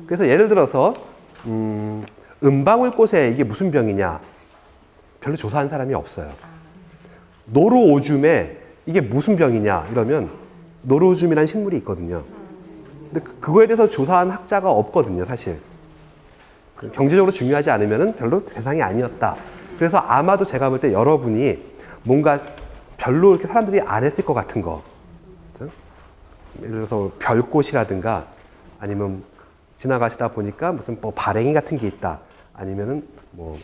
그래서 예를 들어서 은방울꽃에 이게 무슨 병이냐 별로 조사한 사람이 없어요. 노루오줌에 이게 무슨 병이냐 이러면 노루오줌이라는 식물이 있거든요. 근데 그거에 대해서 조사한 학자가 없거든요, 사실. 경제적으로 중요하지 않으면 별로 대상이 아니었다. 그래서 아마도 제가 볼 때 여러분이 뭔가 별로 이렇게 사람들이 안 했을 것 같은 거. 그렇죠? 예를 들어서 별꽃이라든가 아니면 지나가시다 보니까 무슨 뭐 발행이 같은 게 있다. 아니면은 뭐,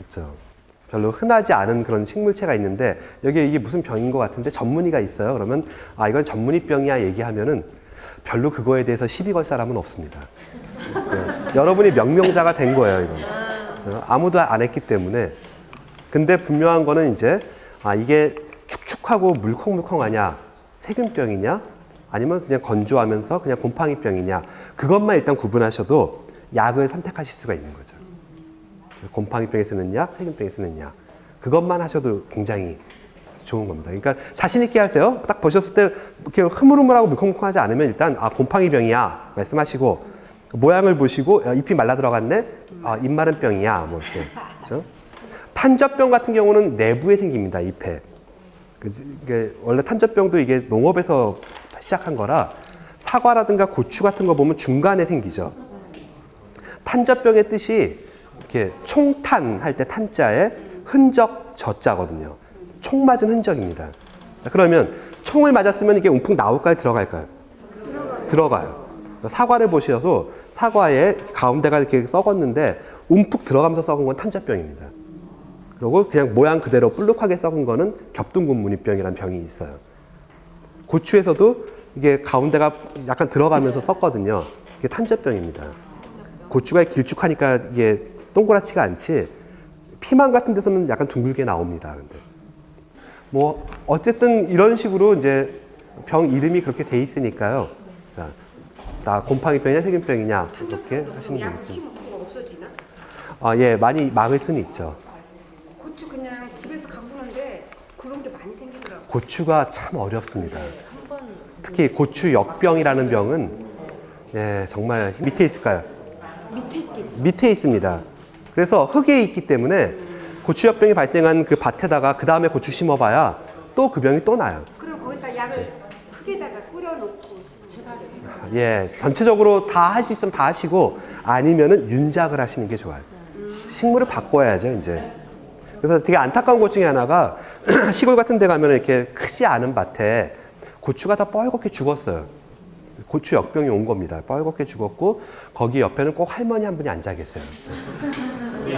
있죠. 별로 흔하지 않은 그런 식물체가 있는데 여기에 이게 무슨 병인 것 같은데 전문의가 있어요. 그러면 아, 이건 전문의병이야 얘기하면은 별로 그거에 대해서 시비 걸 사람은 없습니다. 네. 여러분이 명명자가 된 거예요, 이건. 그래서 아무도 안 했기 때문에. 근데 분명한 거는 이제, 아, 이게 축축하고 물컹물컹하냐, 세균병이냐, 아니면 그냥 건조하면서 그냥 곰팡이병이냐, 그것만 일단 구분하셔도 약을 선택하실 수가 있는 거죠. 곰팡이병에 쓰는 약, 세균병에 쓰는 약. 그것만 하셔도 굉장히 좋은 겁니다. 그러니까 자신있게 하세요. 딱 보셨을 때 이렇게 흐물흐물하고 물컹물컹하지 않으면 일단, 아, 곰팡이병이야. 말씀하시고, 모양을 보시고, 잎이 말라 들어갔네? 아, 잎 마른 병이야. 뭐 이렇게. 그죠? 탄저병 같은 경우는 내부에 생깁니다, 잎에. 이게 원래 탄저병도 이게 농업에서 시작한 거라 사과라든가 고추 같은 거 보면 중간에 생기죠. 탄저병의 뜻이 이렇게 총탄 할 때 탄자에 흔적 저자거든요. 총 맞은 흔적입니다. 자, 그러면 총을 맞았으면 이게 움푹 나올까요? 들어갈까요? 들어가요. 사과를 보셔도 사과의 가운데가 이렇게 썩었는데 움푹 들어가면서 썩은 건 탄저병입니다. 그리고 그냥 모양 그대로 볼록하게 썩은 거는 겹둥근무늬병이라는 병이 있어요. 고추에서도 이게 가운데가 약간 들어가면서 썩거든요. 이게 탄저병입니다. 고추가 길쭉하니까 이게 동그랗지가 않지 피망 같은 데서는 약간 둥글게 나옵니다. 근데 뭐 어쨌든 이런 식으로 이제 병 이름이 그렇게 돼 있으니까요. 자, 나 곰팡이병이냐 세균병이냐 이렇게 하시면 되겠습니다. 없어지나? 아, 예, 많이 막을 수는 있죠. 고추 그냥 집에서 가꾸는데 그런 게 많이 생기더라고요. 고추가 참 어렵습니다. 특히 고추 역병이라는 병은 예, 정말 밑에 있을까요? 밑에 있겠죠. 밑에 있습니다. 그래서 흙에 있기 때문에 고추 역병이 발생한 그 밭에다가 그 다음에 고추 심어봐야 또 그 병이 또 나요. 그럼 거기다 약을 흙에다가 뿌려놓고 예, 전체적으로 다 할 수 있으면 다 하시고 아니면은 윤작을 하시는 게 좋아요. 식물을 바꿔야죠, 이제. 그래서 되게 안타까운 것 중에 하나가 시골 같은 데 가면 이렇게 크지 않은 밭에 고추가 다 뻘겋게 죽었어요. 고추 역병이 온 겁니다. 뻘겋게 죽었고 거기 옆에는 꼭 할머니 한 분이 앉아 계세요.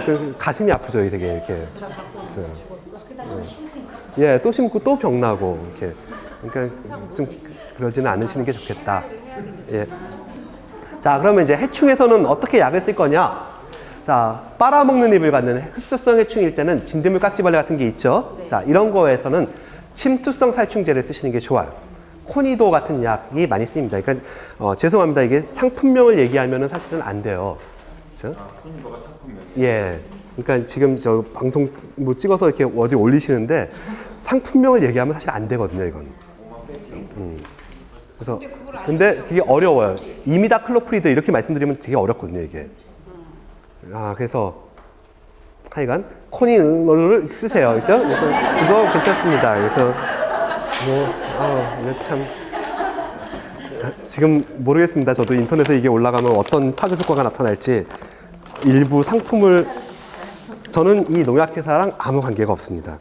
그 가슴이 아프죠, 되게 이렇게. 예, 또 심고 또 병나고 이렇게. 그러니까 좀 그러지는 않으시는 게 좋겠다. 예. 자, 그러면 이제 해충에서는 어떻게 약을 쓸 거냐? 자, 빨아먹는 잎을 갖는 흡수성 해충일 때는 진드물 깍지벌레 같은 게 있죠. 네. 자, 이런 거에서는 침투성 살충제를 쓰시는 게 좋아요. 코니도 같은 약이 많이 쓰입니다. 그러니까 죄송합니다. 이게 상품명을 얘기하면은 사실은 안 돼요. 그렇죠? 아, 코니도가 상품명. 예. 그러니까 지금 저 방송 뭐 찍어서 이렇게 어디 올리시는데 상품명을 얘기하면 사실 안 되거든요, 이건. 그래서 근데 그게 어려워요. 이미다클로프리드 이렇게 말씀드리면 되게 어렵거든요, 이게. 아, 그래서 하여간 코니를 쓰세요, 그렇죠? 그거 괜찮습니다. 그래서 이거 참 지금 모르겠습니다. 저도 인터넷에 이게 올라가면 어떤 파급 효과가 나타날지. 일부 상품을 저는 이 농약회사랑 아무 관계가 없습니다.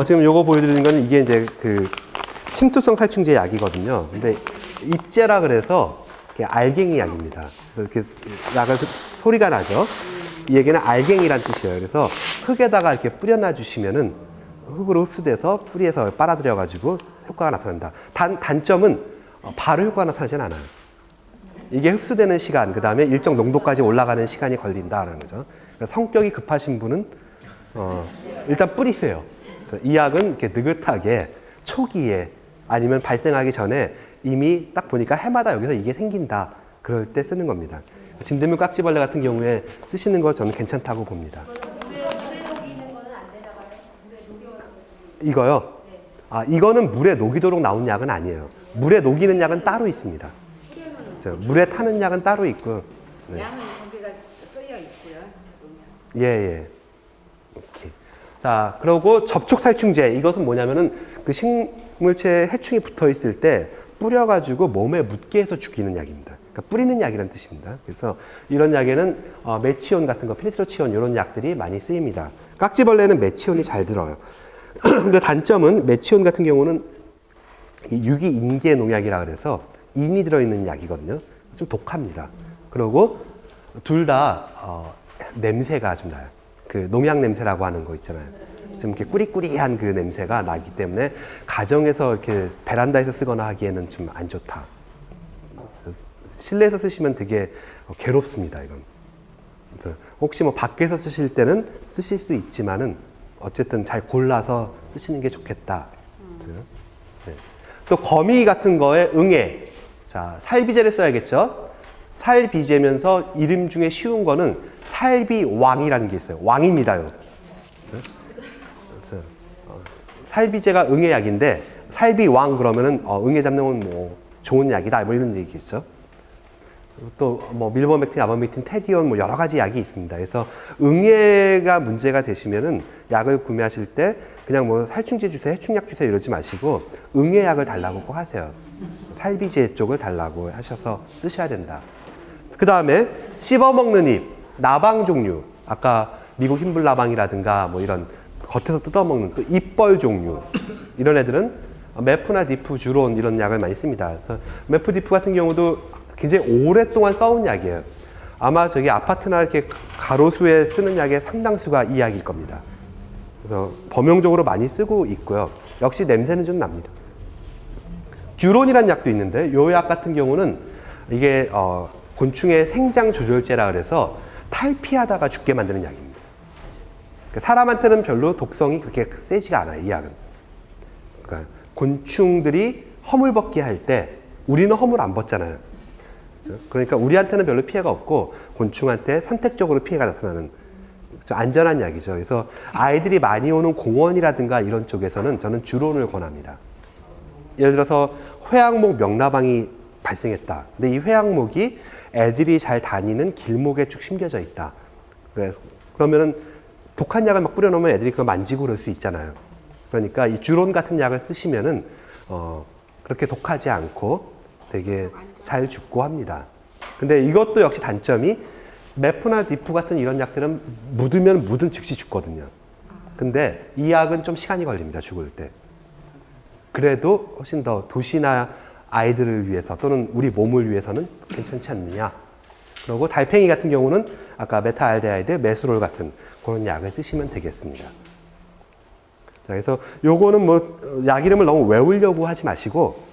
지금 요거 보여드리는 건 이게 이제 그 침투성 살충제 약이거든요. 근데 입제라 그래서 알갱이 약입니다. 그래서 이렇게 약을 소리가 나죠. 이 얘기는 알갱이란 뜻이에요. 그래서 흙에다가 이렇게 뿌려놔 주시면은 흙으로 흡수돼서 뿌리에서 빨아들여가지고 효과가 나타난다. 단점은 바로 효과가 나타나진 않아요. 이게 흡수되는 시간, 그 다음에 일정 농도까지 올라가는 시간이 걸린다라는 거죠. 그러니까 성격이 급하신 분은 일단 뿌리세요. 이 약은 이렇게 느긋하게 초기에 아니면 발생하기 전에 이미 딱 보니까 해마다 여기서 이게 생긴다. 그럴 때 쓰는 겁니다. 진드물 깍지벌레 같은 경우에 쓰시는 거 저는 괜찮다고 봅니다. 이거요? 아, 이거는 물에 녹이도록 나온 약은 아니에요. 물에 녹이는 약은 따로 있습니다. 물에 타는 약은 따로 있고. 네. 양은 거기가 쓰여 있고요. 예, 예. 오케이. 자, 그리고 접촉살충제. 이것은 뭐냐면은 그 식물체에 해충이 붙어 있을 때 뿌려가지고 몸에 묻게 해서 죽이는 약입니다. 그러니까 뿌리는 약이라는 뜻입니다. 그래서 이런 약에는 메치온 같은 거, 피리트로치온 이런 약들이 많이 쓰입니다. 깍지벌레는 메치온이 잘 들어요. 근데 단점은 메치온 같은 경우는 이 유기인계 농약이라 그래서 인이 들어있는 약이거든요. 좀 독합니다. 그리고 둘 다 냄새가 좀 나요. 그 농약 냄새라고 하는 거 있잖아요. 좀 이렇게 꾸리꾸리한 그 냄새가 나기 때문에 가정에서 이렇게 베란다에서 쓰거나 하기에는 좀 안 좋다. 실내에서 쓰시면 되게 괴롭습니다, 이건. 그래서 혹시 뭐 밖에서 쓰실 때는 쓰실 수 있지만은 어쨌든 잘 골라서 쓰시는 게 좋겠다. 네. 또 거미 같은 거에 응애. 자, 살비제를 써야겠죠? 살비제면서 이름 중에 쉬운 거는 살비왕이라는 게 있어요. 왕입니다요. 네? 살비제가 응애약인데 살비왕 그러면은 응애 잡는 건 뭐 좋은 약이다 뭐 이런 얘기겠죠. 또 뭐 밀버맥틴, 아버맥틴, 테디온 뭐 여러 가지 약이 있습니다. 그래서 응애가 문제가 되시면은 약을 구매하실 때 그냥 뭐 살충제 주세요, 해충약 주세요 이러지 마시고 응애약을 달라고 꼭 하세요. 살비제 쪽을 달라고 하셔서 쓰셔야 된다. 그 다음에 씹어먹는 잎, 나방 종류. 아까 미국 흰불나방이라든가 뭐 이런 겉에서 뜯어먹는 또 잎벌 종류. 이런 애들은 메프나 디프, 주론 이런 약을 많이 씁니다. 그래서 메프 디프 같은 경우도 굉장히 오랫동안 써온 약이에요. 아마 저기 아파트나 이렇게 가로수에 쓰는 약의 상당수가 이 약일 겁니다. 그래서 범용적으로 많이 쓰고 있고요. 역시 냄새는 좀 납니다. 듀론이라는 약도 있는데 이 약 같은 경우는 이게 곤충의 생장 조절제라 그래서 탈피하다가 죽게 만드는 약입니다. 사람한테는 별로 독성이 그렇게 세지가 않아요, 이 약은. 그러니까 곤충들이 허물 벗기 할 때 우리는 허물 안 벗잖아요. 그러니까 우리한테는 별로 피해가 없고 곤충한테 선택적으로 피해가 나타나는 안전한 약이죠. 그래서 아이들이 많이 오는 공원이라든가 이런 쪽에서는 저는 주론을 권합니다. 예를 들어서 회양목 명나방이 발생했다. 근데 이 회양목이 애들이 잘 다니는 길목에 쭉 심겨져 있다. 그러면은 독한 약을 막 뿌려놓으면 애들이 그거 만지고 그럴 수 있잖아요. 그러니까 이 주론 같은 약을 쓰시면은 그렇게 독하지 않고 되게 잘 죽고 합니다. 근데 이것도 역시 단점이 메프나 디프 같은 이런 약들은 묻으면 묻은 즉시 죽거든요. 근데 이 약은 좀 시간이 걸립니다, 죽을 때. 그래도 훨씬 더 도시나 아이들을 위해서 또는 우리 몸을 위해서는 괜찮지 않느냐. 그리고 달팽이 같은 경우는 아까 메타알데하이드, 메스롤 같은 그런 약을 쓰시면 되겠습니다. 자, 그래서 요거는 뭐 약 이름을 너무 외우려고 하지 마시고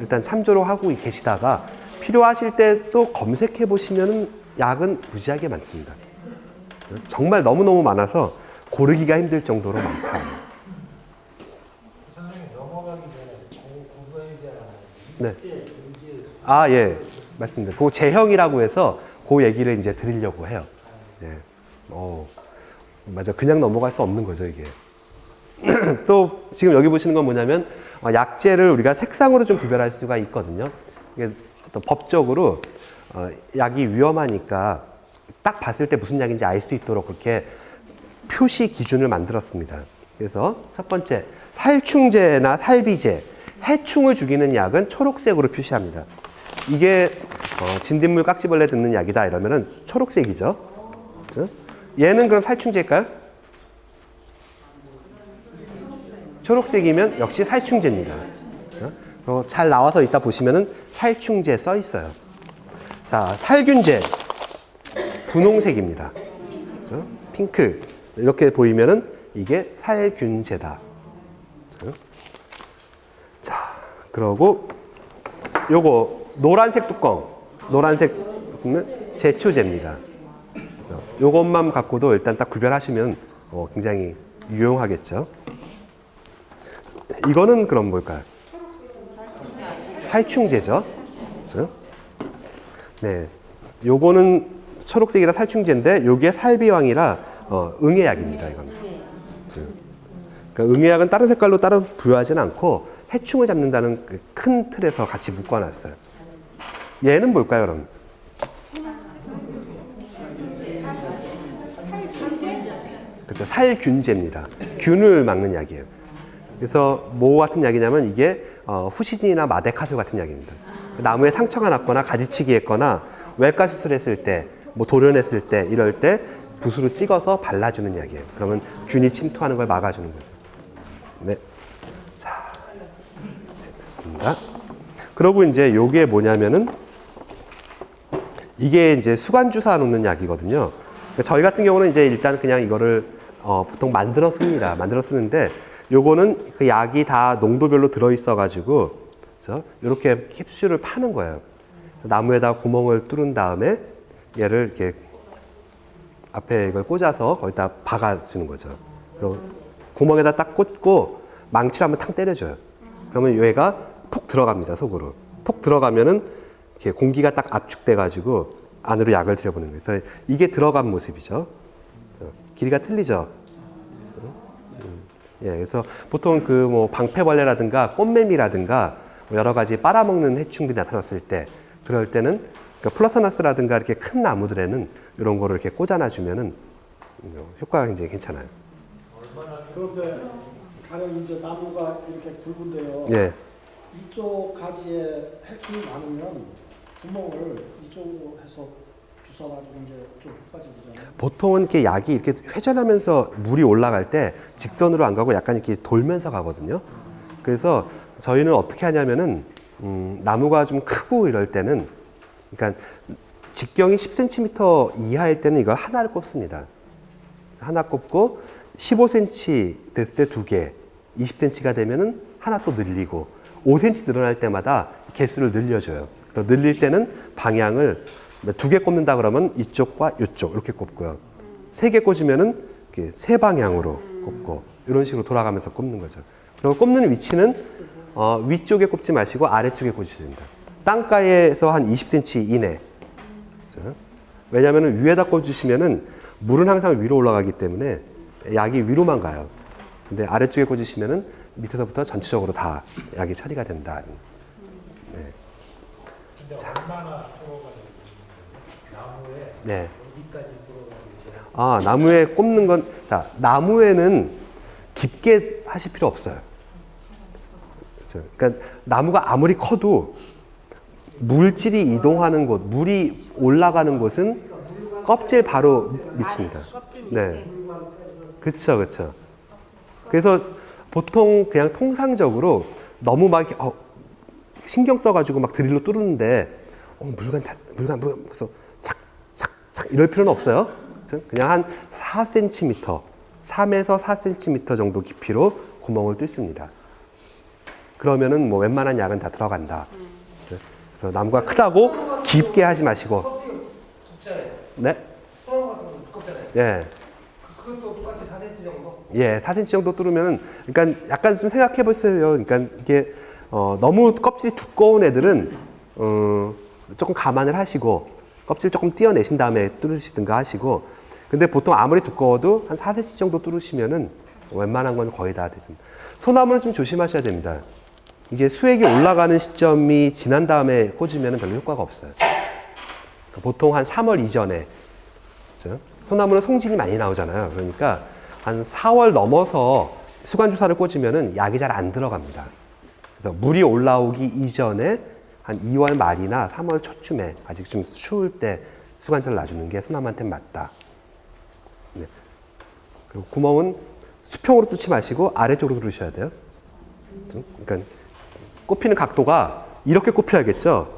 일단 참조로 하고 계시다가 필요하실 때 또 검색해 보시면은 약은 무지하게 많습니다. 정말 너무너무 많아서 고르기가 힘들 정도로 많다. 선생님 넘어가기 전에 구분이잖아요. 네. 아, 예. 맞습니다. 그 제형이라고 해서 그 얘기를 이제 드리려고 해요. 예. 맞아. 그냥 넘어갈 수 없는 거죠, 이게. 또 지금 여기 보시는 건 뭐냐면 약재를 우리가 색상으로 좀 구별할 수가 있거든요. 이게 어떤 법적으로 약이 위험하니까 딱 봤을 때 무슨 약인지 알 수 있도록 그렇게 표시 기준을 만들었습니다. 그래서 첫 번째, 살충제나 살비제, 해충을 죽이는 약은 초록색으로 표시합니다. 이게 진딧물 깍지벌레 듣는 약이다 이러면은 초록색이죠. 그렇죠? 얘는 그럼 살충제일까요? 초록색이면 역시 살충제입니다. 잘 나와서 이따 보시면은 살충제 써 있어요. 자, 살균제. 분홍색입니다. 그렇죠? 핑크. 이렇게 보이면은 이게 살균제다. 그렇죠? 자, 그러고 요거 노란색 뚜껑. 노란색 뚜껑은 제초제입니다. 요것만 갖고도 일단 딱 구별하시면 굉장히 유용하겠죠. 이거는 그럼 뭘까요? 살충제죠. 그렇죠? 네. 요거는 초록색이라 살충제인데 요게 살비왕이라 응애약입니다, 이건. 그렇죠? 그러니까 응애약은 다른 색깔로 따로 부여하지는 않고 해충을 잡는다는 그 큰 틀에서 같이 묶어놨어요. 얘는 뭘까요, 그럼? 그렇죠. 살균제입니다. 균을 막는 약이에요. 그래서 뭐 같은 약이냐면 이게 후신이나 마데카솔 같은 약입니다. 나무에 상처가 났거나 가지치기 했거나 외과 수술했을 때, 뭐 돌연했을 때 이럴 때 붓으로 찍어서 발라주는 약이에요. 그러면 균이 침투하는 걸 막아주는 거죠. 네. 자, 됐습니다. 그러고 이제 요게 뭐냐면은 이게 이제 수관 주사 놓는 약이거든요. 그러니까 저희 같은 경우는 이제 일단 그냥 이거를 보통 만들어 씁니다. 만들어 쓰는데 요거는 그 약이 다 농도별로 들어 있어 가지고 이렇게 캡슐을 파는 거예요. 나무에다 구멍을 뚫은 다음에 얘를 이렇게 앞에 이걸 꽂아서 거기다 박아주는 거죠. 그리고 구멍에다 딱 꽂고 망치로 한번 탕 때려줘요. 그러면 얘가 푹 들어갑니다, 속으로. 푹 들어가면은 이렇게 공기가 딱 압축돼가지고 안으로 약을 들여보는 거예요. 그래서 이게 들어간 모습이죠. 길이가 틀리죠. 예, 그래서 보통 그 뭐 방패벌레라든가 꽃매미라든가 뭐 여러 가지 빨아먹는 해충들이 나타났을 때, 그럴 때는 그러니까 플라타나스라든가 이렇게 큰 나무들에는 이런 거를 이렇게 꽂아놔 주면은 효과가 굉장히 괜찮아요. 그런데 가령 이제 나무가 이렇게 굵은데요. 예. 이쪽 가지에 해충이 많으면 구멍을 이쪽으로 해서 주사 놔주는 게 좀 효과적이잖아요. 보통은 이렇게 약이 이렇게 회전하면서 물이 올라갈 때 직선으로 안 가고 약간 이렇게 돌면서 가거든요. 그래서 저희는 어떻게 하냐면은 나무가 좀 크고 이럴 때는, 그러니까 직경이 10cm 이하일 때는 이걸 하나를 꼽습니다. 하나 꼽고 15cm 됐을 때 2개, 20cm가 되면은 하나 또 늘리고 5cm 늘어날 때마다 개수를 늘려줘요. 늘릴 때는 방향을 2개 꼽는다 그러면 이쪽과 이쪽 이렇게 꼽고요. 3개 꽂으면은 이렇게 세 방향으로 꼽고 이런 식으로 돌아가면서 꼽는 거죠. 그리고 꼽는 위치는 위쪽에 꼽지 마시고 아래쪽에 꽂으셔야 됩니다. 땅가에서 한 20cm 이내. 그렇죠? 왜냐하면 위에다 꽂으시면은 물은 항상 위로 올라가기 때문에 약이 위로만 가요. 근데 아래쪽에 꽂으시면은 밑에서부터 전체적으로 다 약이 처리가 된다. 네. 근데 얼마나 들어가야 되는 나무에 네. 어디까지 들어가야 되는 아, 나무에 꼽는 건, 자, 나무에는 깊게 하실 필요 없어요. 그렇죠? 그러니까 나무가 아무리 커도 물질이 이동하는 곳, 물이 올라가는 곳은 껍질 바로 밑입니다. 네. 그렇죠, 그렇죠. 그래서 보통 그냥 통상적으로 너무 막 신경 써가지고 막 드릴로 뚫는데 물건 그래서 삭 이럴 필요는 없어요. 그냥 한 4cm, 3에서 4cm 정도 깊이로 구멍을 뚫습니다. 그러면은 뭐 웬만한 약은 다 들어간다. 그래서 나무가 크다고 깊게 하지 마시고. 두께예요. 네? 소나무 같은 거 두껍잖아요. 예. 그것도 똑같이 4cm 정도? 예, 4cm 정도 뚫으면은, 그러니까 약간 좀 생각해 보세요. 그러니까 이게 너무 껍질이 두꺼운 애들은 조금 감안을 하시고 껍질 조금 떼어내신 다음에 뚫으시든가 하시고, 근데 보통 아무리 두꺼워도 한 4cm 정도 뚫으시면은 웬만한 건 거의 다 되습니다. 소나무는 좀 조심하셔야 됩니다. 이게 수액이 올라가는 시점이 지난 다음에 꽂으면 별로 효과가 없어요. 보통 한 3월 이전에, 그렇죠? 소나무는 송진이 많이 나오잖아요. 그러니까 한 4월 넘어서 수관주사를 꽂으면은 약이 잘 안 들어갑니다. 그래서 물이 올라오기 이전에 한 2월 말이나 3월 초쯤에 아직 좀 추울 때 수관주사를 놔주는 게 소나무한테 맞다. 네. 그리고 구멍은 수평으로 뚫지 마시고 아래쪽으로 뚫으셔야 돼요. 그러니까 꼽히는 각도가 이렇게 꼽혀야겠죠.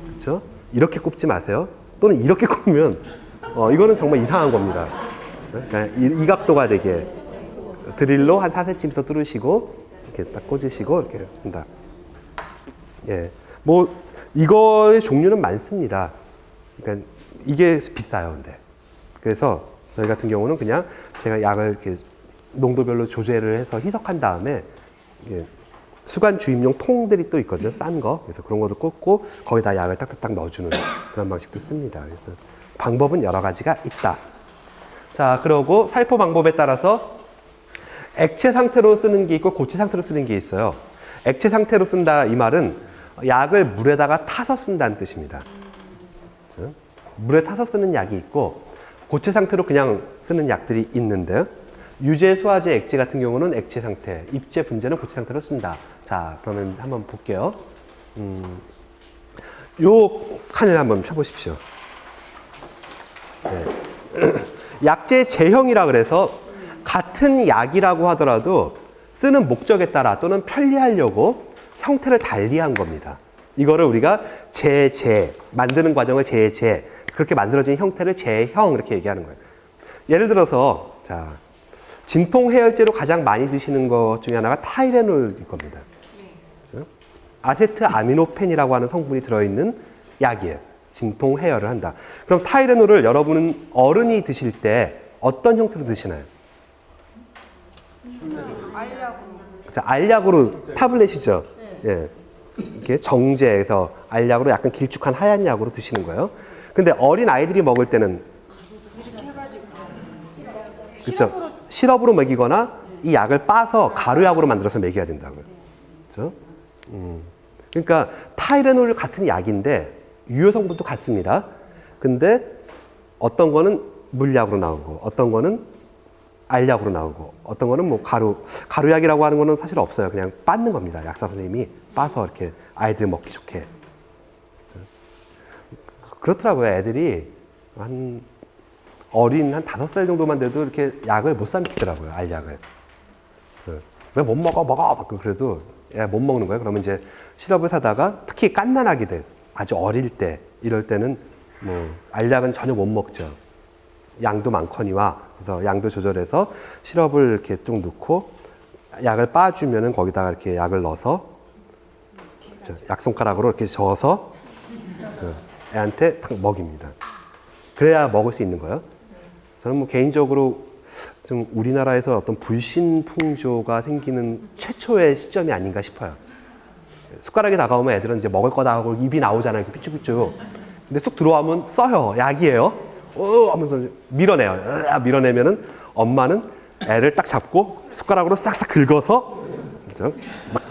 그렇죠? 이렇게 꼽지 마세요. 또는 이렇게 꼽으면 이거는 정말 이상한 겁니다. 그렇죠? 그러니까 이 각도가 되게 드릴로 한 4cm 뚫으시고 이렇게 딱 꽂으시고 이렇게 한다. 예, 뭐 이거의 종류는 많습니다. 그러니까 이게 비싸요, 근데. 그래서 저희 같은 경우는 그냥 제가 약을 이렇게 농도별로 조제를 해서 희석한 다음에 이게 수관 주입용 통들이 또 있거든요, 싼 거. 그래서 그런 거를 꽂고 거기다 약을 딱딱딱 넣어주는 그런 방식도 씁니다. 그래서 방법은 여러 가지가 있다. 자, 그러고 살포 방법에 따라서 액체 상태로 쓰는 게 있고 고체 상태로 쓰는 게 있어요. 액체 상태로 쓴다 이 말은 약을 물에다가 타서 쓴다는 뜻입니다. 그렇죠? 물에 타서 쓰는 약이 있고 고체 상태로 그냥 쓰는 약들이 있는데 유제, 수화제, 액제 같은 경우는 액체 상태, 입제, 분제는 고체 상태로 쓴다. 자, 그러면 한번 볼게요. 요 칸을 한번 펴보십시오. 네. 약제 제형이라 그래서 같은 약이라고 하더라도 쓰는 목적에 따라 또는 편리하려고 형태를 달리한 겁니다. 이거를 우리가 만드는 과정을 그렇게 만들어진 형태를 제형 이렇게 얘기하는 거예요. 예를 들어서 자, 진통 해열제로 가장 많이 드시는 것 중에 하나가 타이레놀일 겁니다. 그렇죠? 아세트아미노펜이라고 하는 성분이 들어있는 약이에요. 진통 해열을 한다. 그럼 타이레놀을 여러분은 어른이 드실 때 어떤 형태로 드시나요? 알약으로. 자, 알약으로 타블렛이죠. 예. 이렇게 정제해서 알약으로 약간 길쭉한 하얀 약으로 드시는 거예요. 근데 어린 아이들이 먹을 때는 이렇게 해가지고. 그렇죠. 시럽으로 먹이거나 이 약을 빻아서 가루약으로 만들어서 먹여야 된다고요. 그렇죠? 그러니까 타이레놀 같은 약인데 유효 성분도 같습니다. 근데 어떤 거는 물약으로 나오고 어떤 거는 알약으로 나오고 어떤 거는 뭐 가루약이라고 하는 거는 사실 없어요. 그냥 빻는 겁니다. 약사 선생님이 빻아서 이렇게 아이들 먹기 좋게. 그렇더라고요. 애들이 어린 한 5살 정도만 돼도 이렇게 약을 못 삼키더라고요. 알약을. 왜 못 먹어? 막 그래도 못 먹는 거예요. 그러면 이제 시럽을 사다가 특히 갓난아기들 아주 어릴 때 이럴 때는 뭐 알약은 전혀 못 먹죠. 양도 많거니와 그래서 양도 조절해서 시럽을 이렇게 쭉 넣고 약을 빻아주면은 거기다가 이렇게 약을 넣어서 약 손가락으로 이렇게 저어서 애한테 탁 먹입니다. 그래야 먹을 수 있는 거예요. 저는 뭐 개인적으로 좀 우리나라에서 어떤 불신풍조가 생기는 최초의 시점이 아닌가 싶어요. 숟가락이 다가오면 애들은 이제 먹을 거다 하고 입이 나오잖아요. 삐쭉삐쭉. 근데 쑥 들어오면 써요. 약이에요. 하면서 밀어내요. 밀어내면은 엄마는 애를 딱 잡고 숟가락으로 싹싹 긁어서 막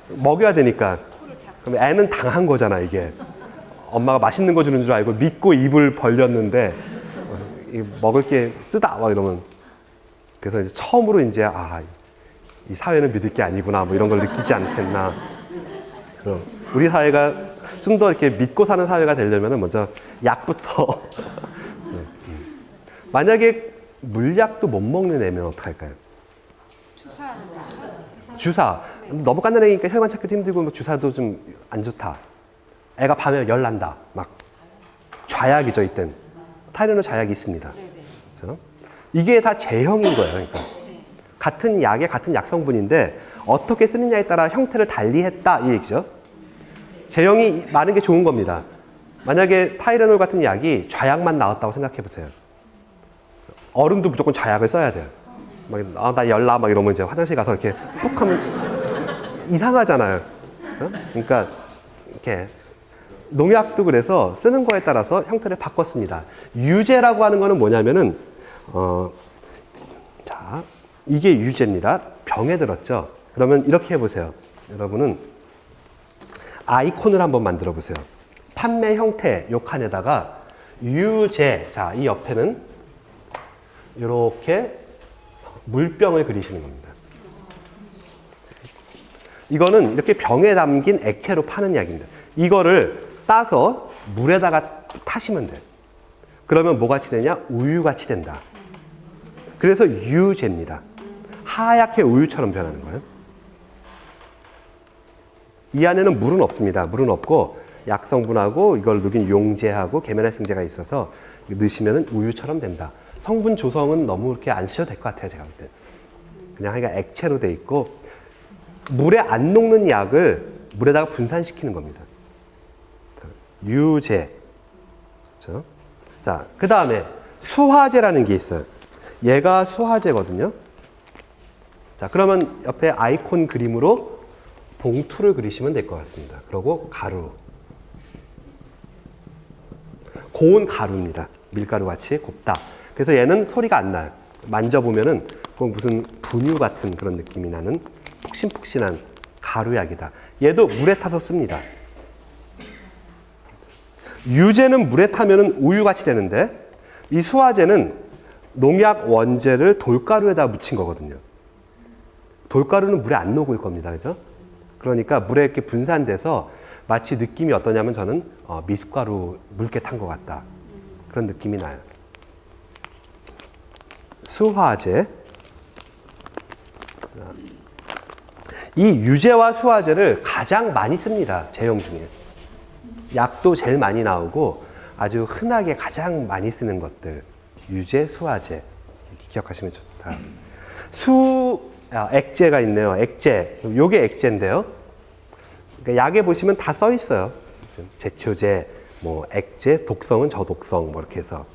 먹여야 되니까. 그럼 애는 당한 거잖아, 이게. 엄마가 맛있는 거 주는 줄 알고 믿고 입을 벌렸는데 먹을 게 쓰다 막 이러면 그래서 이제 처음으로 이제 이 사회는 믿을 게 아니구나 뭐 이런 걸 느끼지 않겠나. 우리 사회가 좀 더 이렇게 믿고 사는 사회가 되려면 먼저 약부터 만약에 물약도 못 먹는 애면 어떡할까요? 주사. 너무 깐난애니까 혈관 찾기도 힘들고 뭐 주사도 좀 안 좋다. 애가 밤에 열 난다. 막 좌약이죠, 이땐. 타이레놀 좌약이 있습니다. 그렇죠? 이게 다 제형인 거예요. 그러니까. 같은 약에 같은 약 성분인데 어떻게 쓰느냐에 따라 형태를 달리했다 이 얘기죠. 제형이 많은 게 좋은 겁니다. 만약에 타이레놀 같은 약이 좌약만 나왔다고 생각해 보세요. 어른도 무조건 좌약을 써야 돼요. 막, 나 열나 막 이러면 이제 화장실 가서 이렇게 푹 하면 이상하잖아요. 그렇죠? 그러니까 이렇게 농약도 그래서 쓰는 거에 따라서 형태를 바꿨습니다. 유제라고 하는 거는 뭐냐면은 자, 이게 유제입니다. 병에 들었죠. 그러면 이렇게 해보세요. 여러분은 아이콘을 한번 만들어 보세요. 판매 형태 요 칸에다가 유제. 자, 이 옆에는 이렇게 물병을 그리시는 겁니다. 이거는 이렇게 병에 담긴 액체로 파는 약입니다. 이거를 따서 물에다가 타시면 돼요. 그러면 뭐같이 되냐? 우유같이 된다. 그래서 유제입니다. 하얗게 우유처럼 변하는 거예요. 이 안에는 물은 없습니다. 물은 없고 약성분하고 이걸 녹인 용제하고 계면활성제가 있어서 넣으시면 우유처럼 된다. 성분 조성은 너무 이렇게 안 쓰셔도 될 것 같아요. 제가 볼 때. 그냥 하여간 액체로 돼 있고 물에 안 녹는 약을 물에다가 분산시키는 겁니다. 유제. 그렇죠? 자, 그 다음에 수화제라는 게 있어요. 얘가 수화제거든요. 자, 그러면 옆에 아이콘 그림으로 봉투를 그리시면 될 것 같습니다. 그리고 가루. 고운 가루입니다. 밀가루 같이 곱다. 그래서 얘는 소리가 안 나요. 만져보면은 꼭 무슨 분유 같은 그런 느낌이 나는 푹신푹신한 가루약이다. 얘도 물에 타서 씁니다. 유제는 물에 타면은 우유같이 되는데 이 수화제는 농약 원재를 돌가루에다 묻힌 거거든요. 돌가루는 물에 안 녹을 겁니다. 그죠? 그러니까 물에 이렇게 분산돼서 마치 느낌이 어떠냐면 저는 미숫가루 묽게 탄 것 같다. 그런 느낌이 나요. 수화제. 이 유제와 수화제를 가장 많이 씁니다. 제형 중에. 약도 제일 많이 나오고 아주 흔하게 가장 많이 쓰는 것들. 유제, 수화제. 기억하시면 좋다. 액제가 있네요. 액제. 요게 액제인데요. 그러니까 약에 보시면 다 써 있어요. 제초제, 뭐 액제, 독성은 저독성, 뭐 이렇게 해서.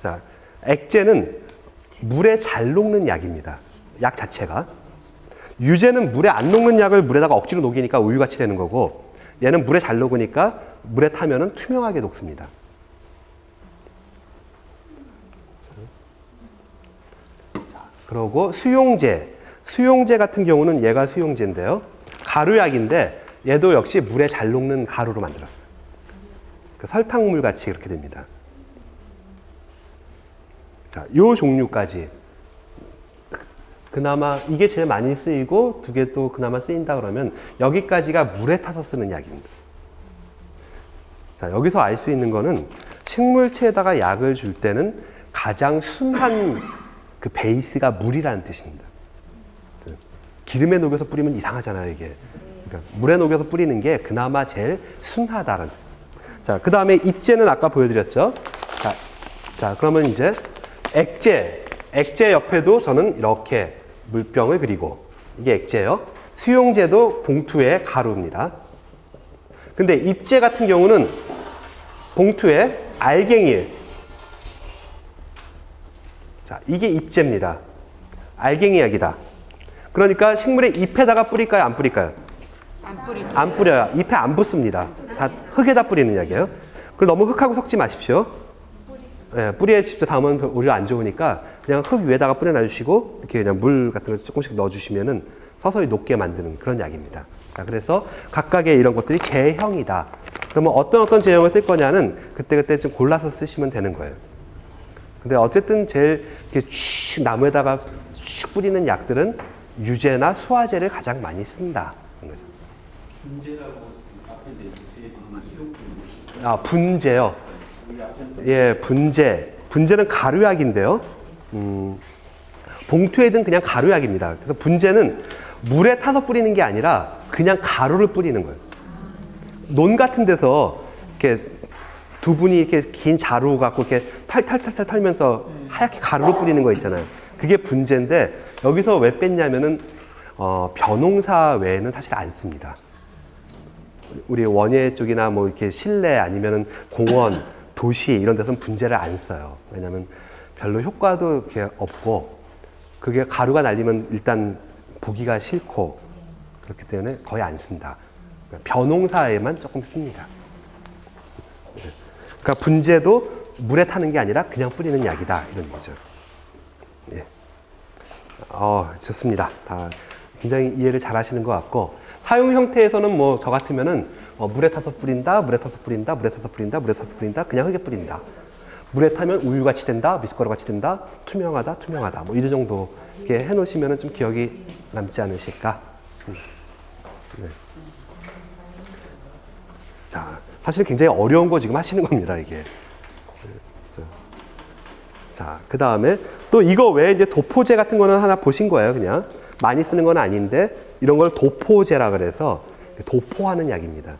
자, 액제는 물에 잘 녹는 약입니다. 약 자체가. 유제는 물에 안 녹는 약을 물에다가 억지로 녹이니까 우유같이 되는 거고, 얘는 물에 잘 녹으니까 물에 타면은 투명하게 녹습니다. 자, 그리고 수용제. 수용제 같은 경우는 얘가 수용제인데요. 가루약인데 얘도 역시 물에 잘 녹는 가루로 만들었어요. 그 설탕물 같이 그렇게 됩니다. 자, 요 종류까지. 그나마 이게 제일 많이 쓰이고 두 개 또 그나마 쓰인다 그러면 여기까지가 물에 타서 쓰는 약입니다. 자, 여기서 알 수 있는 거는 식물체에다가 약을 줄 때는 가장 순한 그 베이스가 물이라는 뜻입니다. 기름에 녹여서 뿌리면 이상하잖아요, 이게. 그러니까 물에 녹여서 뿌리는 게 그나마 제일 순하다는 뜻. 자, 그 다음에 입제는 아까 보여드렸죠. 자, 그러면 이제 액제. 액제 옆에도 저는 이렇게 물병을 그리고 이게 액제예요. 수용제도 봉투에 가루입니다. 근데 입제 같은 경우는 봉투에 알갱이에요. 자, 이게 입제입니다. 알갱이 약이다. 그러니까 식물의 잎에다가 뿌릴까요? 안 뿌릴까요? 안 뿌리죠. 안 뿌려요. 잎에 안 붙습니다. 다 흙에다 뿌리는 약이에요. 그리고 너무 흙하고 섞지 마십시오. 예, 뿌리에 직접 담으면 오히려 안 좋으니까 그냥 흙 위에다가 뿌려놔주시고 이렇게 그냥 물 같은 거 조금씩 넣어주시면은 서서히 녹게 만드는 그런 약입니다. 자, 그래서 각각의 이런 것들이 제형이다. 그러면 어떤 제형을 쓸 거냐는 그때그때 좀 골라서 쓰시면 되는 거예요. 근데 어쨌든 제일 이렇게 쭉 나무에다가 쭉 뿌리는 약들은 유제나 수화제를 가장 많이 쓴다. 분재라고 앞에 뒤에 수용품. 아, 분재요. 예, 분재. 분재는 가루약인데요. 봉투에 든 그냥 가루약입니다. 그래서 분재는 물에 타서 뿌리는 게 아니라 그냥 가루를 뿌리는 거예요. 논 같은 데서 이렇게 두 분이 이렇게 긴 자루 갖고 이렇게 탈탈탈탈 털면서 하얗게 가루로 뿌리는 거 있잖아요. 그게 분재인데 여기서 왜 뺐냐면은 벼농사 외에는 사실 안 씁니다. 우리 원예 쪽이나 뭐 이렇게 실내 아니면은 공원, 도시 이런 데서는 분재를 안 써요. 왜냐면 별로 효과도 이렇게 없고 그게 가루가 날리면 일단 보기가 싫고 그렇기 때문에 거의 안 쓴다. 벼농사에만 조금 씁니다. 그러니까 분재도 물에 타는 게 아니라 그냥 뿌리는 약이다 이런 얘기죠. 예. 좋습니다. 다 굉장히 이해를 잘 하시는 것 같고 사용 형태에서는 뭐 저 같으면은 물에 타서 뿌린다, 물에 타서 뿌린다, 물에 타서 뿌린다, 물에 타서 뿌린다, 그냥 흙에 뿌린다. 물에 타면 우유같이 된다, 미숫가루같이 된다, 투명하다, 투명하다. 뭐 이 정도 이렇게 해놓으시면은 좀 기억이 남지 않으실까 싶습니다. 네. 자, 사실 굉장히 어려운 거 지금 하시는 겁니다, 이게. 자, 그 다음에 또 이거 외에 이제 도포제 같은 거는 하나 보신 거예요, 그냥. 많이 쓰는 건 아닌데, 이런 걸 도포제라 그래서 도포하는 약입니다.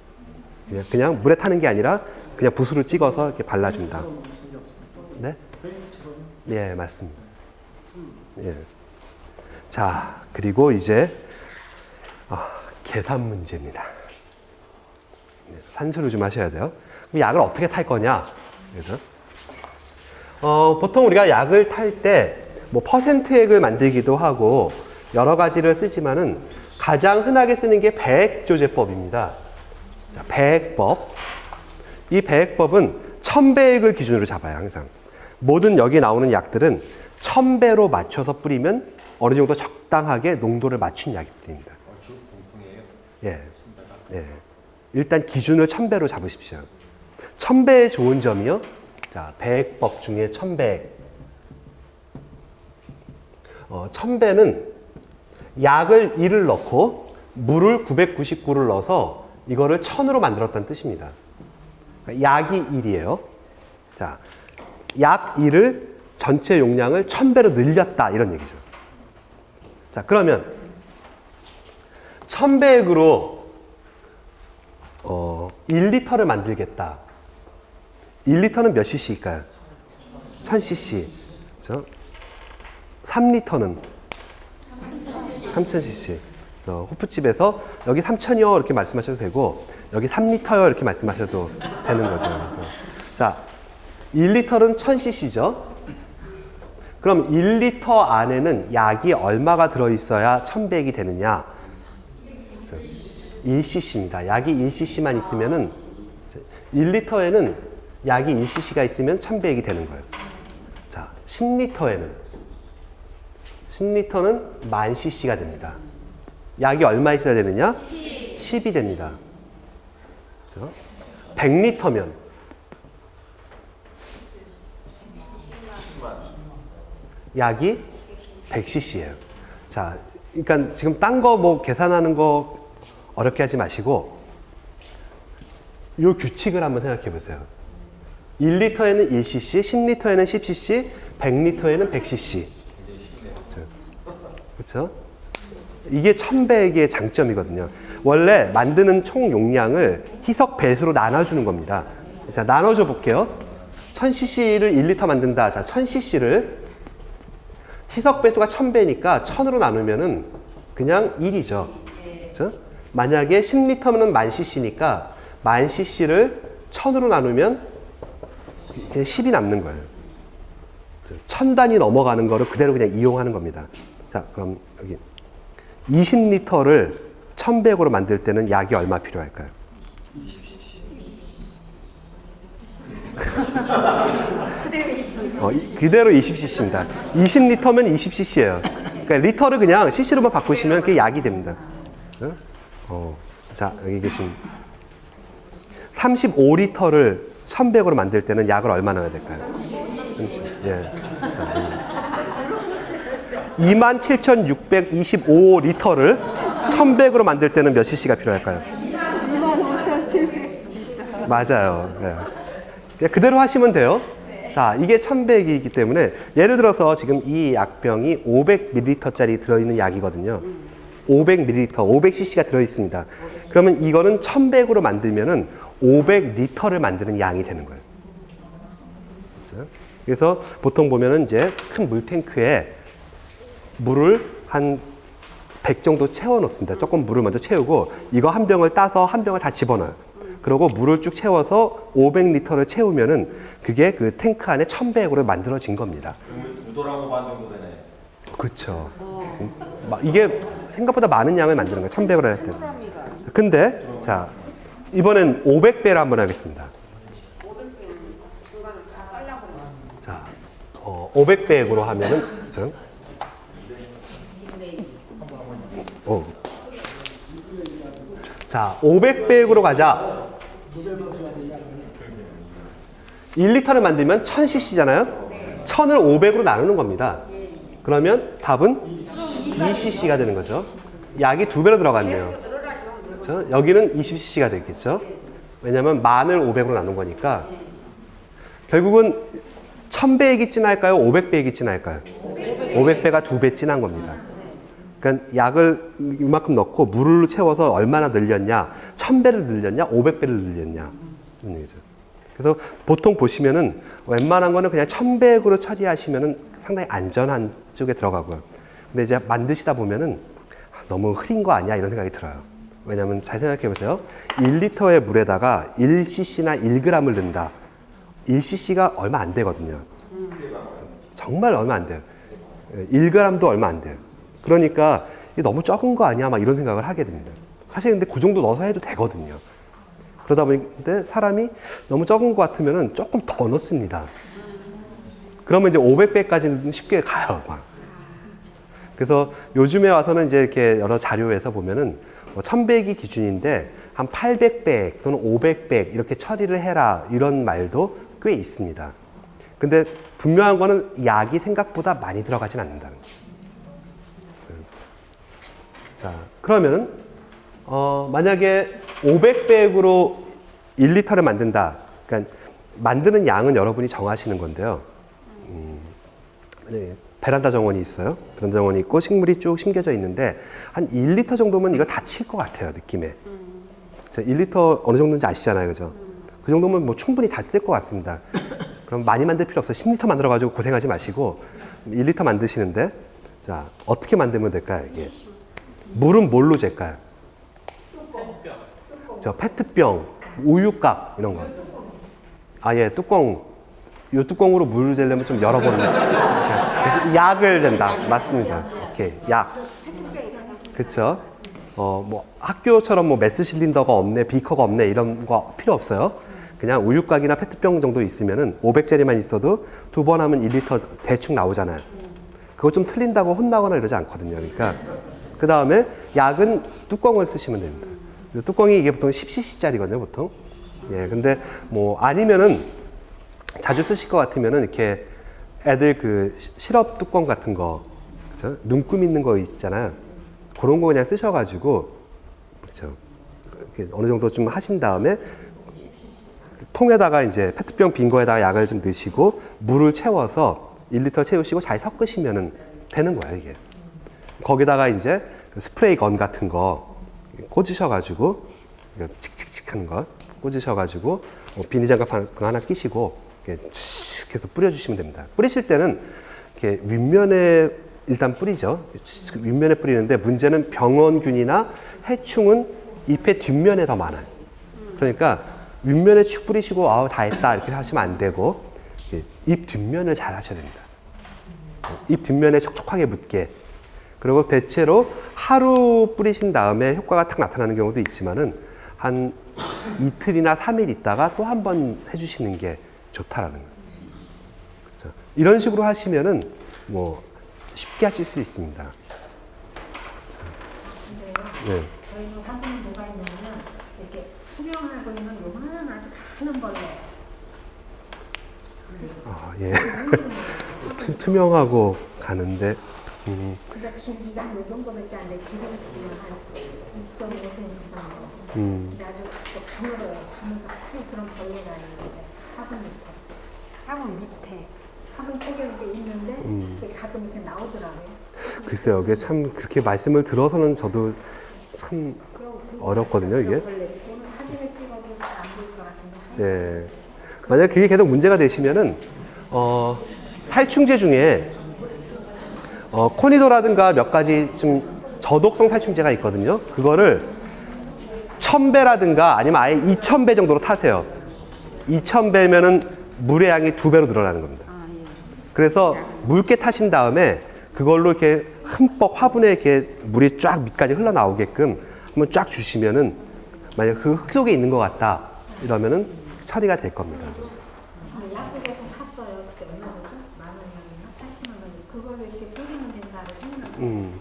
그냥 물에 타는 게 아니라 그냥 붓으로 찍어서 이렇게 발라준다. 네? 예, 맞습니다. 예. 자, 그리고 이제, 계산 문제입니다. 산수를 좀 하셔야 돼요. 그럼 약을 어떻게 탈 거냐? 그래서 보통 우리가 약을 탈 때 뭐 퍼센트액을 만들기도 하고 여러 가지를 쓰지만은 가장 흔하게 쓰는 게 배액조제법입니다. 자, 배액법. 이 배액법은 1000배액을 기준으로 잡아요, 항상. 모든 여기 나오는 약들은 1000배로 맞춰서 뿌리면 어느 정도 적당하게 농도를 맞춘 약들입니다. 주 공통이에요. 예. 예. 일단 기준을 1000배로 잡으십시오. 1000배의 좋은 점이요. 자, 배액법 중에 1000배액. 1000배는 약을 1을 넣고 물을 999를 넣어서 이거를 1000으로 만들었다는 뜻입니다. 그러니까 약이 1이에요. 자, 약 1을 전체 용량을 1000배로 늘렸다 이런 얘기죠. 자, 그러면 1000배액으로 1리터를 만들겠다. 1리터는 몇 cc일까요? 1000cc. 그렇죠? 3리터는 3000cc. 호프집에서 여기 3000이요 이렇게 말씀하셔도 되고 여기 3리터요 이렇게 말씀하셔도 되는 거죠. 그래서 자, 1리터는 1000cc죠. 그럼 1리터 안에는 약이 얼마가 들어있어야 1000배액이 되느냐? 1cc입니다. 약이 1cc만 있으면은 1리터에는 약이 1cc가 있으면 1000배액이 되는 거예요. 자, 10리터는 1000cc가 됩니다. 약이 얼마 있어야 되느냐? 10이 됩니다. 그렇죠? 100리터면 약이 100cc예요. 자, 그러니까 지금 딴 거 뭐 계산하는 거 어렵게 하지 마시고 이 규칙을 한번 생각해 보세요. 1리터에는 1cc, 10리터에는 10cc, 100리터에는 100cc. 그렇죠? 이게 1000배액의 장점이거든요. 원래 만드는 총 용량을 희석 배수로 나눠주는 겁니다. 자, 나눠줘 볼게요. 1000cc를 1리터 만든다. 자, 1000cc를 희석 배수가 1000배니까 1000으로 나누면은 그냥 1이죠. 그렇죠? 만약에 10리터면 1000cc니까 1000cc를 1000으로 나누면 그냥 10이 남는 거예요. 1000단위 넘어가는 거를 그대로 그냥 이용하는 겁니다. 자, 그럼 여기 20리터를 1100으로 만들 때는 약이 얼마 필요할까요? 그대로 20cc입니다. 20리터면 20cc예요. 그러니까 리터를 그냥 cc로만 바꾸시면 그게 약이 됩니다. 자, 여기 계신 35리터를 1100으로 만들 때는 약을 얼마 넣어야 될까요? 30, 예. 자, 27,625리터를 1100으로 만들 때는 몇 cc가 필요할까요? 25,700. 맞아요. 네. 그냥 그대로 하시면 돼요. 자, 이게 1100이기 때문에 예를 들어서 지금 이 약병이 500ml짜리 들어있는 약이거든요. 500ml, 500cc가 들어있습니다. 그러면 이거는 1100으로 만들면은 500리터를 만드는 양이 되는 거예요. 그렇죠? 그래서 보통 보면은 이제 큰 물탱크에 물을 한 100 정도 채워 놓습니다. 조금 물을 먼저 채우고 이거 한 병을 따서 한 병을 다 집어넣어요. 그리고 물을 쭉 채워서 500리터를 채우면은 그게 그 탱크 안에 1100으로 만들어진 겁니다. 그러면 두도라고 만든 거네. 그렇죠. 이게 생각보다 많은 양을 만드는 거예요. 1100으로 할 때는. 근데 자, 이번엔 500배를 한번 하겠습니다. 500배는 중간을 다 잘라버려. 자, 500배액으로 하면은 자, 500배액으로 가자. 1리터를 만들면 1000cc잖아요. 1000을 500으로 나누는 겁니다. 그러면 답은 2cc가 되는 거죠. 약이 2배로 들어갔네요. 그렇죠? 여기는 20cc가 되겠죠. 왜냐하면 10,000을 500으로 나눈 거니까. 결국은 1000배액이 진할까요? 500배액이 진할까요? 500배가 2배 진한 겁니다. 그러니까 약을 이만큼 넣고 물을 채워서 얼마나 늘렸냐, 1000배를 늘렸냐, 500배를 늘렸냐. 이런 얘기죠. 그래서 보통 보시면은 웬만한 거는 그냥 1100으로 처리하시면은 상당히 안전한 쪽에 들어가고요. 근데 이제 만드시다 보면은 너무 흐린 거 아니야? 이런 생각이 들어요. 왜냐면 잘 생각해 보세요. 1리터의 물에다가 1cc나 1g을 넣는다. 1cc가 얼마 안 되거든요. 정말 얼마 안 돼요. 1g도 얼마 안 돼요. 그러니까 이게 너무 적은 거 아니야? 막 이런 생각을 하게 됩니다. 사실 근데 그 정도 넣어서 해도 되거든요. 그러다 보니 근데 사람이 너무 적은 것 같으면은 조금 더 넣습니다. 그러면 이제 500배까지는 쉽게 가요. 막. 그래서 요즘에 와서는 이제 이렇게 여러 자료에서 보면은 1000배기 기준인데 한 800백 또는 500백 이렇게 처리를 해라 이런 말도 꽤 있습니다. 근데 분명한 거는 약이 생각보다 많이 들어가진 않는다는 거죠. 자, 그러면은 만약에 500백으로 1리터를 만든다. 그러니까 만드는 양은 여러분이 정하시는 건데요. 네, 베란다 정원이 있어요. 베란다 정원이 있고 식물이 쭉 심겨져 있는데 한 1리터 정도면 이거 다 칠 것 같아요, 느낌에. 1리터 어느 정도인지 아시잖아요, 그죠? 그 정도면 뭐 충분히 다 쓸 것 같습니다. 그럼 많이 만들 필요 없어요. 10리터 만들어가지고 고생하지 마시고 1리터 만드시는데 자, 어떻게 만들면 될까요, 이게? 물은 뭘로 잴까요? 저 페트병, 우유곽 이런 거. 아, 예, 뚜껑. 이 뚜껑으로 물을 재려면 좀 여러 번. 그래서 약을 댄다. 맞습니다. 오케이, 약. 그쵸? 뭐 학교처럼 뭐 메스 실린더가 없네, 비커가 없네 이런 거 필요 없어요. 그냥 우유곽이나 페트병 정도 있으면은 500짜리만 있어도 2번 하면 1리터 대충 나오잖아요. 그거 좀 틀린다고 혼나거나 이러지 않거든요. 그러니까 그 다음에 약은 뚜껑을 쓰시면 됩니다. 뚜껑이 이게 보통 10cc짜리거든요, 보통. 예, 근데 뭐 아니면은 자주 쓰실 것 같으면은 이렇게 애들 그 시럽 뚜껑 같은 거, 그렇죠? 눈금 있는 거 있잖아요. 그런 거 그냥 쓰셔가지고, 그렇죠? 이렇게 어느 정도 좀 하신 다음에 통에다가 이제 페트병 빈 거에다가 약을 좀 넣으시고 물을 채워서 1리터 채우시고 잘 섞으시면은 되는 거예요, 이게. 거기다가 이제 스프레이 건 같은 거 꽂으셔가지고 칙칙칙 하는 거 꽂으셔가지고 비닐장갑 하나 끼시고 이렇게 칙 해서 뿌려주시면 됩니다. 뿌리실 때는 이렇게 윗면에 일단 뿌리죠. 윗면에 뿌리는데 문제는 병원균이나 해충은 잎의 뒷면에 더 많아요. 그러니까 윗면에 축 뿌리시고 아우 다 했다 이렇게 하시면 안 되고 잎 뒷면을 잘 하셔야 됩니다. 잎 뒷면에 촉촉하게 묻게. 그리고 대체로 하루 뿌리신 다음에 효과가 탁 나타나는 경우도 있지만은 한 이틀이나 3일 있다가 또 한 번 해주시는 게 좋다라는 거예요. 그렇죠? 이런 식으로 하시면은 뭐 쉽게 하실 수 있습니다. 네. 저희는 화분이 뭐가 있냐면 이렇게 투명하고 있는 요만한 아주 가는 벌레. 아, 예. 투명하고 가는데. 그러니까 길이가 요 정도밖에 안 돼. 기름치가 한 2.5cm 정도. 근데 아주 또 가늘어요. 가늘고 그런 벌레가 있는데 화분 밑에. 화분 밑에. 화분 속에 이렇게 있는데 이렇게 가끔 이렇게 나오더라고요. 글쎄요, 이게 참 그렇게 말씀을 들어서는 저도 참 어렵거든요, 이게. 벌레. 오늘 사진을 찍어도 잘 안 보일 것 같은데. 예. 만약 그게 계속 문제가 되시면은 살충제 중에 코니도라든가 몇 가지 좀 저독성 살충제가 있거든요. 그거를 1000배라든가 아니면 아예 2000배 정도로 타세요. 2000배면은 물의 양이 2배로 늘어나는 겁니다. 그래서 묽게 타신 다음에 그걸로 이렇게 흠뻑 화분에 이렇게 물이 쫙 밑까지 흘러나오게끔 한번 쫙 주시면은 만약 그 흙 속에 있는 것 같다 이러면은 처리가 될 겁니다. 약국에서 샀어요. 그때 얼마 죠? 10,000원이나 80,000원. 그걸로 이렇게 뿌리면 된다고 했는데.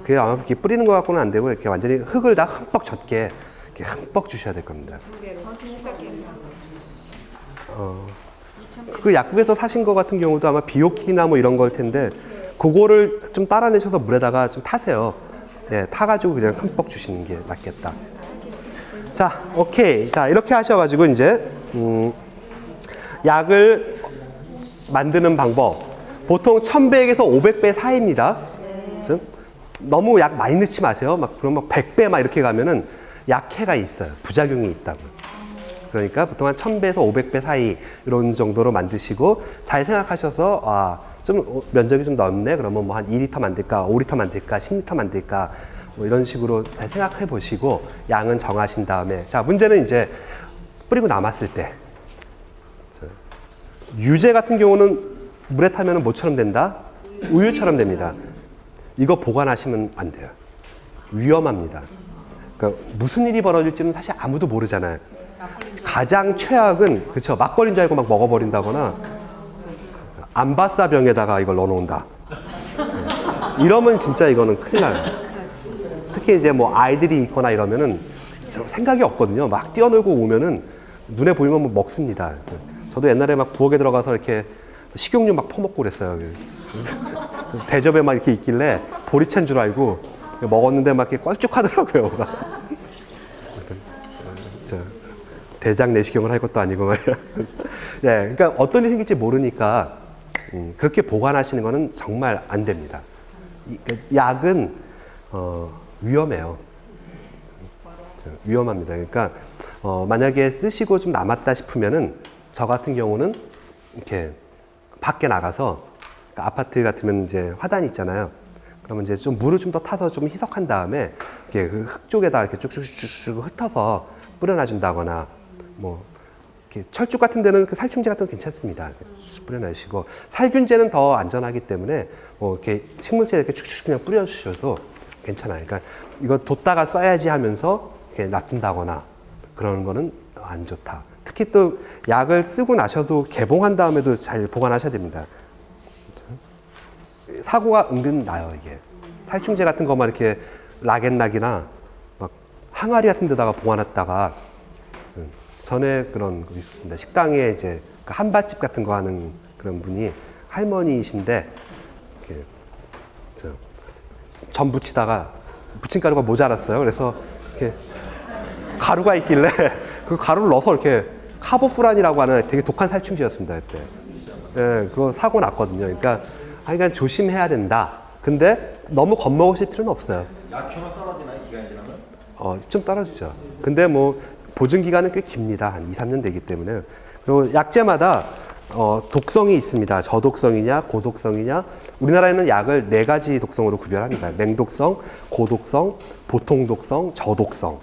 그게 아마 이렇게 뿌리는 것 갖고는 안 되고 이렇게 완전히 흙을 다 흠뻑 젖게 이렇게 흠뻑 주셔야 될 겁니다. 그 약국에서 사신 거 같은 경우도 아마 비오킬이나 뭐 이런 걸 텐데 그거를 좀 따라내셔서 물에다가 좀 타세요. 네, 타가지고 그냥 흠뻑 주시는 게 낫겠다. 자, 오케이. 자, 이렇게 하셔가지고 이제 약을 만드는 방법. 보통 1000배에서 500배 사이입니다. 그렇죠? 너무 약 많이 넣지 마세요. 막 그럼 막 100배 막 이렇게 가면은 약해가 있어요. 부작용이 있다고. 그러니까 보통 한 1000배에서 500배 사이 이런 정도로 만드시고 잘 생각하셔서 좀 면적이 좀 넓네. 그러면 뭐 한 2리터 만들까, 5리터 만들까, 10리터 만들까 뭐 이런 식으로 잘 생각해 보시고 양은 정하신 다음에 자, 문제는 이제 뿌리고 남았을 때 유제 같은 경우는 물에 타면 뭐처럼 된다? 우유처럼 됩니다. 이거 보관하시면 안 돼요. 위험합니다. 그러니까 무슨 일이 벌어질지는 사실 아무도 모르잖아요. 가장 최악은 그렇죠. 막걸리인 줄 알고 막 먹어버린다거나 암바사병에다가 이걸 넣어놓는다. 이러면 진짜 이거는 큰일 나요. 특히 이제 뭐 아이들이 있거나 이러면은 생각이 없거든요. 막 뛰어놀고 오면은 눈에 보이면 뭐 먹습니다. 그래서 저도 옛날에 막 부엌에 들어가서 이렇게 식용유 막 퍼먹고 그랬어요. 대접에 막 이렇게 있길래 보리차인 줄 알고 먹었는데 막 이렇게 껄쭉하더라고요. 대장 내시경을 할 것도 아니고 말이야. 예, 그러니까 어떤 일이 생길지 모르니까 그렇게 보관하시는 거는 정말 안 됩니다. 약은 위험해요. 위험합니다. 그러니까 만약에 쓰시고 좀 남았다 싶으면은 저 같은 경우는 이렇게 밖에 나가서 그러니까 아파트 같으면 이제 화단이 있잖아요. 그러면 이제 좀 물을 좀 더 타서 좀 희석한 다음에 이렇게 그 흙 쪽에다 이렇게 쭉쭉쭉쭉 흩어서 뿌려놔준다거나 뭐 이렇게 철쭉 같은 데는 그 살충제 같은 거 괜찮습니다. 뿌려놔주시고 살균제는 더 안전하기 때문에 뭐 이렇게 식물제 이렇게 쭉쭉 그냥 뿌려주셔도 괜찮아요. 그러니까 이거 뒀다가 써야지 하면서 이렇게 놔둔다거나 그러는 거는 안 좋다. 특히 또 약을 쓰고 나셔도 개봉한 다음에도 잘 보관하셔야 됩니다. 사고가 은근 나요, 이게. 살충제 같은 거만 이렇게 락앤락이나 막 항아리 같은 데다가 보관했다가 전에 그런 거 있었습니다. 식당에 이제 한밭집 같은 거 하는 그런 분이 할머니이신데 이렇게 전 부치다가 부침가루가 모자랐어요. 그래서 이렇게 가루가 있길래 그 가루를 넣어서 이렇게 카보프란이라고 하는 되게 독한 살충제였습니다, 그때. 예, 그거 사고 났거든요. 그러니까 하여간 조심해야 된다. 근데 너무 겁먹으실 필요는 없어요. 약효는 떨어지나요? 기간이 지나면? 좀 떨어지죠. 근데 뭐 보증 기간은 꽤 깁니다. 한 2, 3년 되기 때문에. 그리고 약제마다 독성이 있습니다. 저독성이냐, 고독성이냐. 우리나라에는 약을 4가지 독성으로 구별합니다. 맹독성, 고독성, 보통독성, 저독성.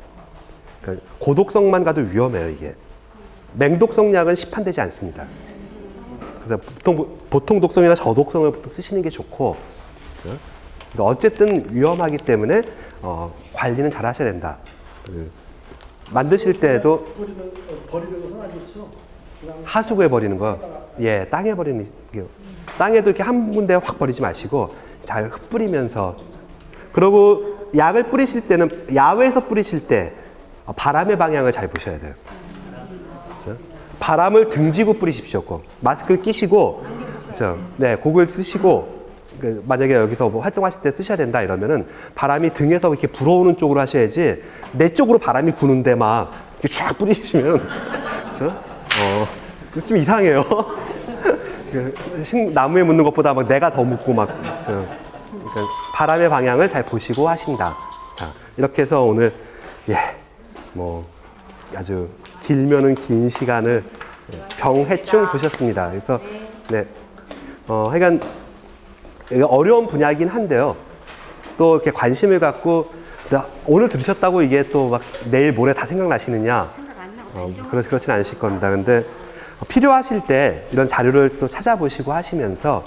그러니까 고독성만 가도 위험해요, 이게. 맹독성 약은 시판되지 않습니다. 그래서 보통 독성이나 저독성을 보통 쓰시는 게 좋고, 그렇죠? 근데 어쨌든 위험하기 때문에 관리는 잘 하셔야 된다. 만드실 때도 버리는 것은 안 좋죠. 그냥 하수구에 버리는 거, 예, 땅에 버리는 게, 땅에도 이렇게 한 군데 확 버리지 마시고 잘 흩뿌리면서. 그리고 약을 뿌리실 때는 야외에서 뿌리실 때 바람의 방향을 잘 보셔야 돼요. 그렇죠? 바람을 등지고 뿌리십시오. 꼭 마스크를 끼시고, 그렇죠? 네, 그걸 쓰시고. 만약에 여기서 뭐 활동하실 때 쓰셔야 된다 이러면은 바람이 등에서 이렇게 불어오는 쪽으로 하셔야지 내 쪽으로 바람이 부는데 막 이렇게 쫙 뿌리시면 그렇죠? 좀 이상해요. 나무에 묻는 것보다 막 내가 더 묻고 막 그렇죠? 그러니까 바람의 방향을 잘 보시고 하신다. 자, 이렇게 해서 오늘 뭐 아주 길면은 긴 시간을 병해충 보셨습니다. 그래서 네, 하여간 어려운 분야이긴 한데요. 또 이렇게 관심을 갖고 오늘 들으셨다고 이게 또 막 내일 모레 다 생각나시느냐? 생각 안 나고 그렇진 않으실 겁니다. 근데 필요하실 때 이런 자료를 또 찾아보시고 하시면서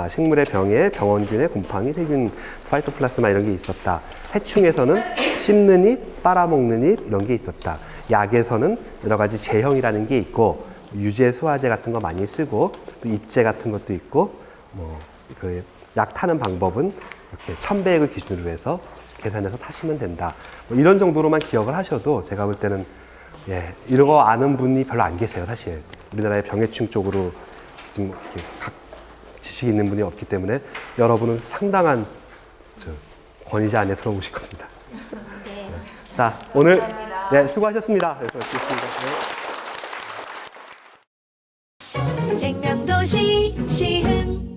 식물의 병에 병원균에 곰팡이, 세균, 파이토플라스마 이런 게 있었다. 해충에서는 씹는 잎, 빨아먹는 잎 이런 게 있었다. 약에서는 여러 가지 제형이라는 게 있고 유제, 수화제 같은 거 많이 쓰고 또 입제 같은 것도 있고 그 약 타는 방법은 이렇게 1000배액을 기준으로 해서 계산해서 타시면 된다. 뭐 이런 정도로만 기억을 하셔도 제가 볼 때는 이런 거 아는 분이 별로 안 계세요, 사실. 우리나라의 병해충 쪽으로 지금 이렇게 각 지식이 있는 분이 없기 때문에 여러분은 상당한 권위자 안에 들어오실 겁니다. 네. 자, 오늘 수고하셨습니다. 생명도시 시흥